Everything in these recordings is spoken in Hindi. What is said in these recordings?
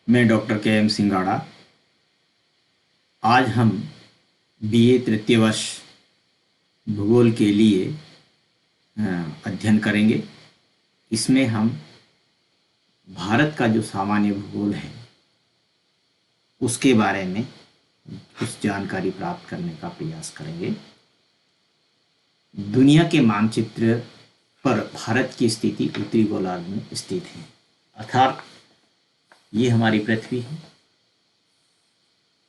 मैं डॉक्टर के एम सिंगाड़ा। आज हम बीए तृतीय वर्ष भूगोल के लिए अध्ययन करेंगे। इसमें हम भारत का जो सामान्य भूगोल है उसके बारे में कुछ जानकारी प्राप्त करने का प्रयास करेंगे। दुनिया के मानचित्र पर भारत की स्थिति उत्तरी गोलार्ध में स्थित है, अर्थात ये हमारी पृथ्वी है।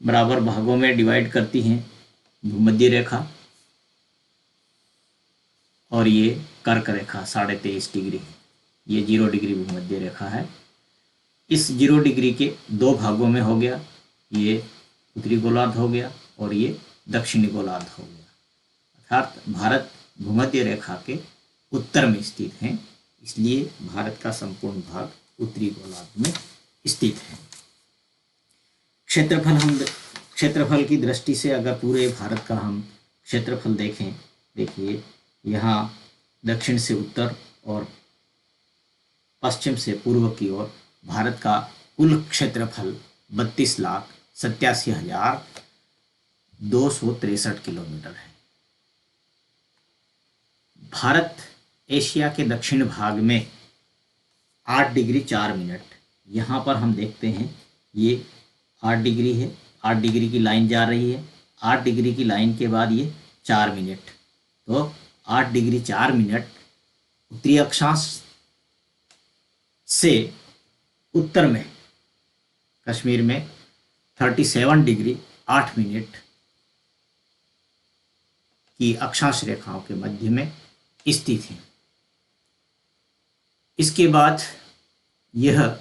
बराबर भागों में डिवाइड करती हैं भूमध्य रेखा, और ये कर्क रेखा 23.5 डिग्री, ये 0 डिग्री भूमध्य रेखा है। इस 0 डिग्री के दो भागों में हो गया, ये उत्तरी गोलार्ध हो गया और ये दक्षिणी गोलार्ध हो गया। अर्थात भारत भूमध्य रेखा के उत्तर में स्थित है, इसलिए भारत का संपूर्ण भाग उत्तरी गोलार्ध में स्थित है। क्षेत्रफल की दृष्टि से अगर पूरे भारत का हम क्षेत्रफल देखें, देखिए यहाँ दक्षिण से उत्तर और पश्चिम से पूर्व की ओर भारत का कुल क्षेत्रफल 32,87,263 किलोमीटर है। भारत एशिया के दक्षिण भाग में 8 डिग्री 4 मिनट, यहाँ पर हम देखते हैं ये 8 डिग्री है, 8 डिग्री की लाइन जा रही है, 8 डिग्री की लाइन के बाद ये 4 मिनट, तो 8 डिग्री 4 मिनट उत्तरी अक्षांश से उत्तर में कश्मीर में 37 डिग्री 8 मिनट की अक्षांश रेखाओं के मध्य में स्थित है। इसके बाद यह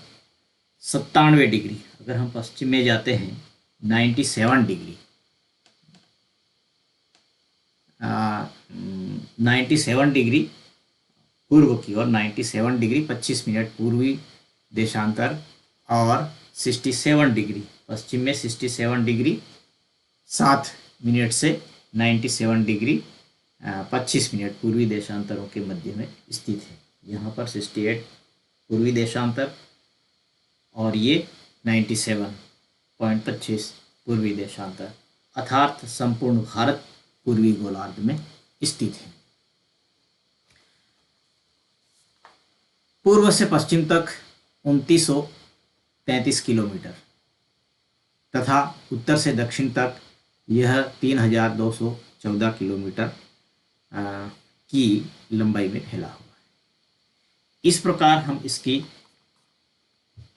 97 डिग्री, अगर हम पश्चिम में जाते हैं 97 डिग्री 97 डिग्री पूर्व की ओर, 97 डिग्री 25 मिनट पूर्वी देशांतर, और 67 डिग्री पश्चिम में 67 डिग्री 7 मिनट से 97 डिग्री 25 मिनट पूर्वी देशांतरों के मध्य में स्थित है। यहाँ पर 68 पूर्वी देशांतर और ये 97.25 पूर्वी देशांतर, अर्थात संपूर्ण भारत पूर्वी गोलार्ध में स्थित है। पूर्व से पश्चिम तक 2933 किलोमीटर तथा उत्तर से दक्षिण तक यह 3214 किलोमीटर की लंबाई में फैला हुआ है। इस प्रकार हम इसकी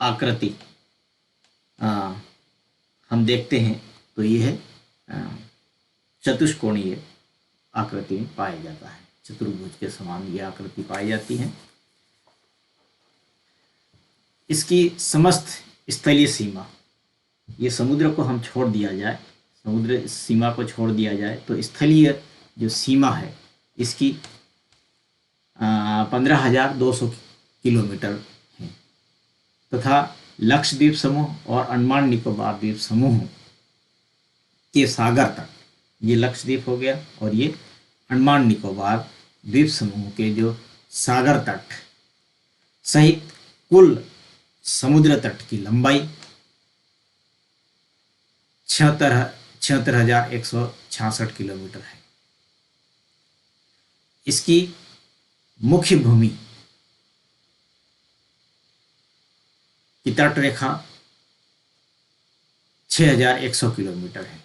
आकृति हम देखते हैं तो यह चतुष्कोणीय आकृति में पाया जाता है, चतुर्भुज के समान यह आकृति पाई जाती है। इसकी समस्त स्थलीय सीमा, ये समुद्र को हम छोड़ दिया जाए, समुद्र सीमा को छोड़ दिया जाए तो स्थलीय जो सीमा है इसकी 15,200 किलोमीटर है, तथा लक्षद्वीप समूह और अंडमान निकोबार द्वीप समूह के सागर तक, ये लक्षद्वीप हो गया और ये अंडमान निकोबार द्वीप समूह के जो सागर तट सहित कुल समुद्र तट की लंबाई 76,166 किलोमीटर है। इसकी मुख्य भूमि की तट रेखा 6,100 किलोमीटर है।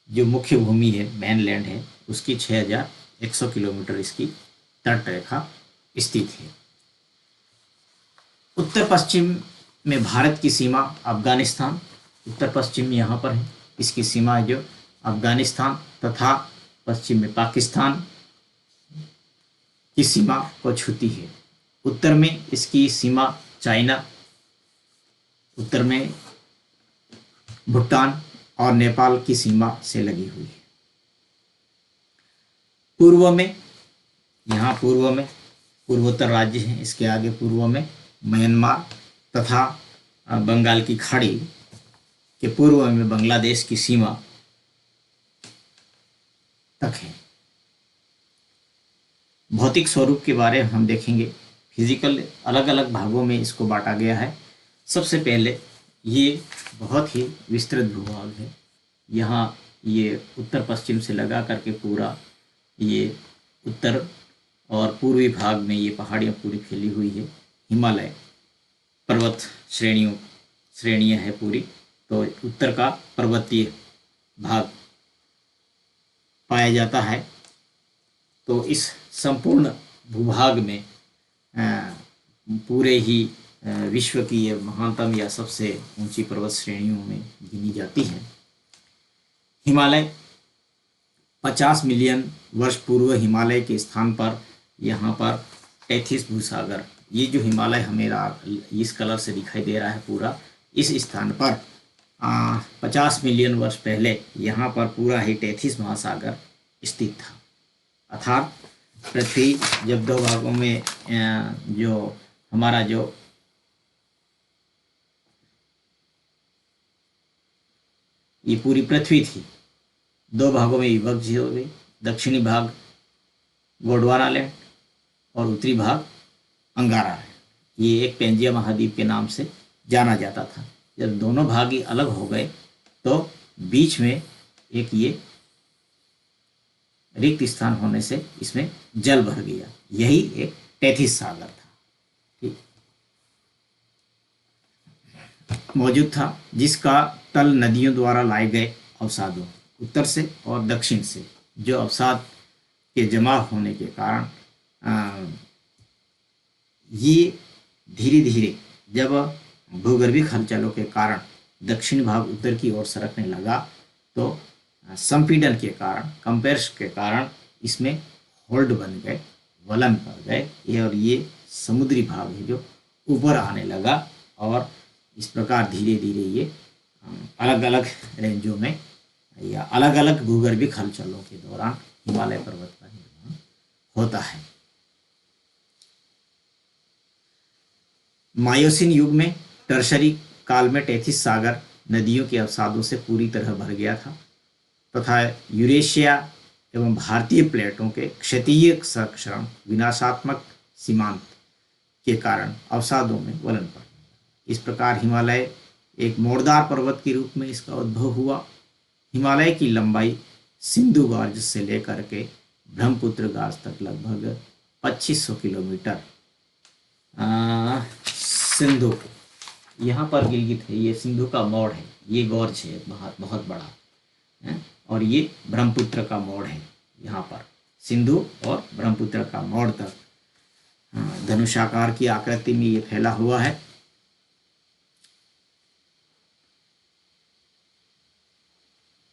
जो मुख्य भूमि है, मेनलैंड है, उसकी 6,100 किलोमीटर इसकी तट रेखा स्थित है। उत्तर पश्चिम में भारत की सीमा अफगानिस्तान, उत्तर पश्चिम यहाँ पर है, इसकी सीमा जो अफगानिस्तान तथा पश्चिम में पाकिस्तान की सीमा को छूती है। उत्तर में इसकी सीमा चाइना, उत्तर में भूटान और नेपाल की सीमा से लगी हुई है। पूर्व में, यहाँ पूर्व में पूर्वोत्तर राज्य हैं, इसके आगे पूर्व में म्यांमार तथा बंगाल की खाड़ी के पूर्व में बांग्लादेश की सीमा तक है। भौतिक स्वरूप के बारे में हम देखेंगे। फिजिकल अलग अलग भागों में इसको बांटा गया है। सबसे पहले ये बहुत ही विस्तृत भूभाग है। यहाँ ये उत्तर पश्चिम से लगा करके पूरा ये उत्तर और पूर्वी भाग में ये पहाड़ियाँ पूरी फैली हुई है। हिमालय पर्वत श्रेणियाँ है पूरी। तो उत्तर का पर्वतीय भाग पाया जाता है। तो इस संपूर्ण भूभाग में पूरे ही विश्व की ये महानतम या सबसे ऊंची पर्वत श्रेणियों में गिनी जाती है। हिमालय 50 मिलियन वर्ष पूर्व हिमालय के स्थान पर यहाँ पर टेथिस भूसागर, ये जो हिमालय हमें इस कलर से दिखाई दे रहा है पूरा, इस स्थान पर 50 मिलियन वर्ष पहले यहाँ पर पूरा ही टेथिस महासागर स्थित था। अर्थात पृथ्वी जब दो भागों में जो हमारा जो ये पूरी पृथ्वी थी दो भागों में विभक्त हो गई। दक्षिणी भाग गोंडवाना लैंड और उत्तरी भाग अंगारा लैंड, ये एक पेंजिया महाद्वीप के नाम से जाना जाता था। जब दोनों भाग ही अलग हो गए तो बीच में एक ये रिक्त स्थान होने से इसमें जल भर गया, यही एक टेथिस सागर था, ठीक मौजूद था, जिसका तल नदियों द्वारा लाए गए अवसादों उत्तर से और दक्षिण से जो अवसाद के जमा होने के कारण ये धीरे धीरे जब भूगर्भिक हलचलों के कारण दक्षिण भाग उत्तर की ओर सरकने लगा तो संपीड़न के कारण, कंप्रेस के कारण इसमें होल्ड बन गए, वलन पड़ गए और ये समुद्री भाग है जो ऊपर आने लगा। और इस प्रकार धीरे धीरे ये अलग अलग रेंजों में या अलग अलग भूगर्भिक हलचलों के दौरान हिमालय पर्वत का निर्माण होता है। मायोसीन युग में टर्शरी काल में टेथिस सागर नदियों के अवसादों से पूरी तरह भर गया था तथा यूरेशिया एवं भारतीय प्लेटों के क्षैतिज संक्षरण विनाशात्मक सीमांत के कारण अवसादों में वलन पड़ गया। इस प्रकार हिमालय एक मोड़दार पर्वत के रूप में इसका उद्भव हुआ। हिमालय की लंबाई सिंधु गार्ज से लेकर के ब्रह्मपुत्र गार्ज तक लगभग 2500 किलोमीटर। सिंधु यहाँ पर गिलगित है, ये सिंधु का मोड़ है, ये गॉर्ज है बहुत बड़ा है, और ये ब्रह्मपुत्र का मोड़ है। यहाँ पर सिंधु और ब्रह्मपुत्र का मोड़ तक धनुषाकार की आकृति में ये फैला हुआ है।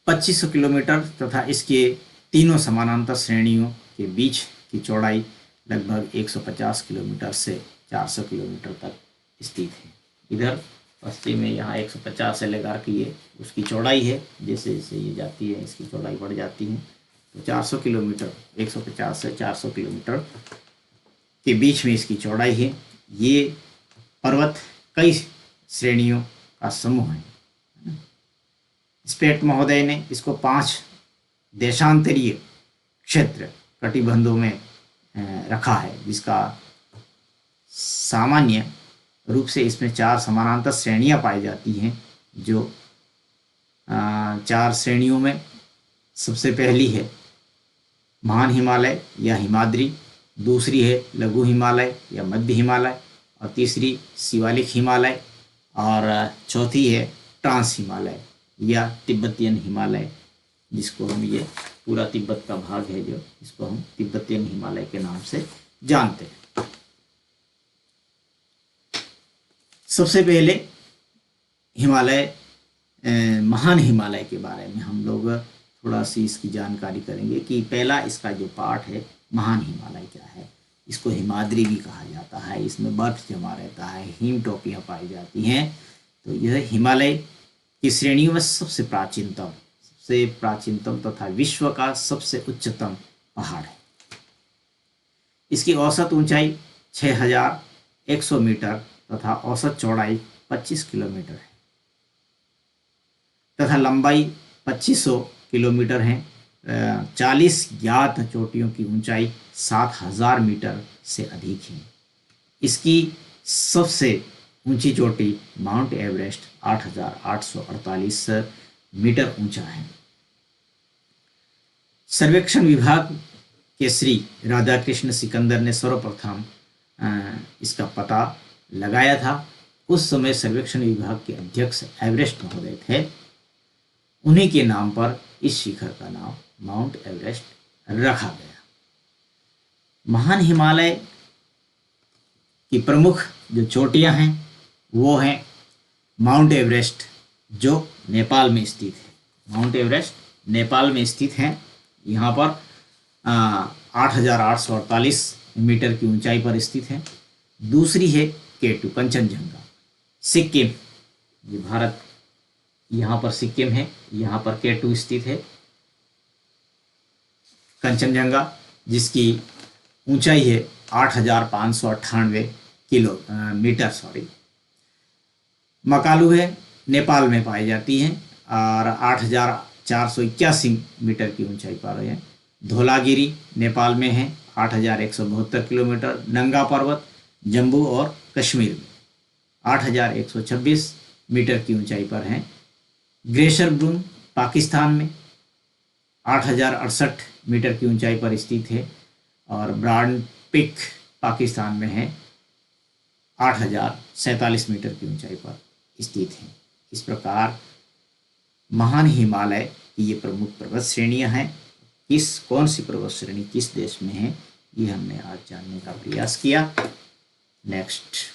पच्चीस किलोमीटर तथा इसके तीनों समानांतर श्रेणियों के बीच की चौड़ाई लगभग 150 किलोमीटर से 400 किलोमीटर तक स्थित है। इधर पश्चिम में यहाँ 150 से लेकर के ये उसकी चौड़ाई है, जैसे जैसे ये जाती है इसकी चौड़ाई बढ़ जाती है। तो 400 किलोमीटर 150 से 400 किलोमीटर के बीच में इसकी चौड़ाई है। ये पर्वत कई श्रेणियों का समूह है। स्पेट महोदय ने इसको 5 देशांतरीय क्षेत्र कटिबंधों में रखा है, जिसका सामान्य रूप से इसमें 4 समानांतर श्रेणियां पाई जाती हैं। जो 4 श्रेणियों में सबसे पहली है महान हिमालय या हिमाद्री, दूसरी है लघु हिमालय या मध्य हिमालय, और तीसरी शिवालिक हिमालय, और चौथी है ट्रांस हिमालय या तिब्बतियन हिमालय, जिसको हम ये पूरा तिब्बत का भाग है जो इसको हम तिब्बतियन हिमालय के नाम से जानते हैं। सबसे पहले हिमालय महान हिमालय के बारे में हम लोग थोड़ा सी इसकी जानकारी करेंगे कि पहला इसका जो पार्ट है महान हिमालय क्या है। इसको हिमाद्री भी कहा जाता है, इसमें बर्फ जमा रहता है, हिम टोपियाँ पाई जाती हैं। तो यह हिमालय की श्रेणियों में सबसे प्राचीनतम तथा विश्व का सबसे उच्चतम पहाड़ है। इसकी औसत ऊंचाई 6100 मीटर तथा औसत चौड़ाई 25 किलोमीटर है तथा लंबाई 2500 किलोमीटर है। 40 ज्ञात चोटियों की ऊंचाई 7000 मीटर से अधिक है। इसकी सबसे ऊंची चोटी माउंट एवरेस्ट 8,848 मीटर ऊंचा है। सर्वेक्षण विभाग के श्री राधाकृष्ण सिकंदर ने सर्वप्रथम इसका पता लगाया था। उस समय सर्वेक्षण विभाग के अध्यक्ष एवरेस्ट महोदय थे। उन्हीं के नाम पर इस शिखर का नाम माउंट एवरेस्ट रखा गया। महान हिमालय की प्रमुख जो चोटियां हैं वो हैं माउंट एवरेस्ट, जो नेपाल में स्थित है। माउंट एवरेस्ट नेपाल में स्थित है। यहाँ पर 8,848 मीटर की ऊंचाई पर स्थित है। दूसरी है K2 कंचनजंगा, सिक्किम, ये भारत, यहाँ पर सिक्किम है, यहाँ पर K2 स्थित है कंचनजंगा, जिसकी ऊंचाई है 8,598 मीटर। मकालू है, नेपाल में पाई जाती है और 8,481 मीटर की ऊंचाई पर है। धौलागिरी नेपाल में है, 8,172 किलोमीटर। नंगा पर्वत जम्मू और कश्मीर में 8,126 मीटर की ऊंचाई पर है। ग्लेशियर ब्रून पाकिस्तान में 8,068 मीटर की ऊंचाई पर स्थित है और ब्रांड पिक पाकिस्तान में है, 8,047 मीटर की ऊंचाई पर स्थित है। इस प्रकार महान हिमालय की ये प्रमुख पर्वत श्रेणियां हैं। कौन सी पर्वत श्रेणी किस देश में है, ये हमने आज जानने का प्रयास किया। नेक्स्ट।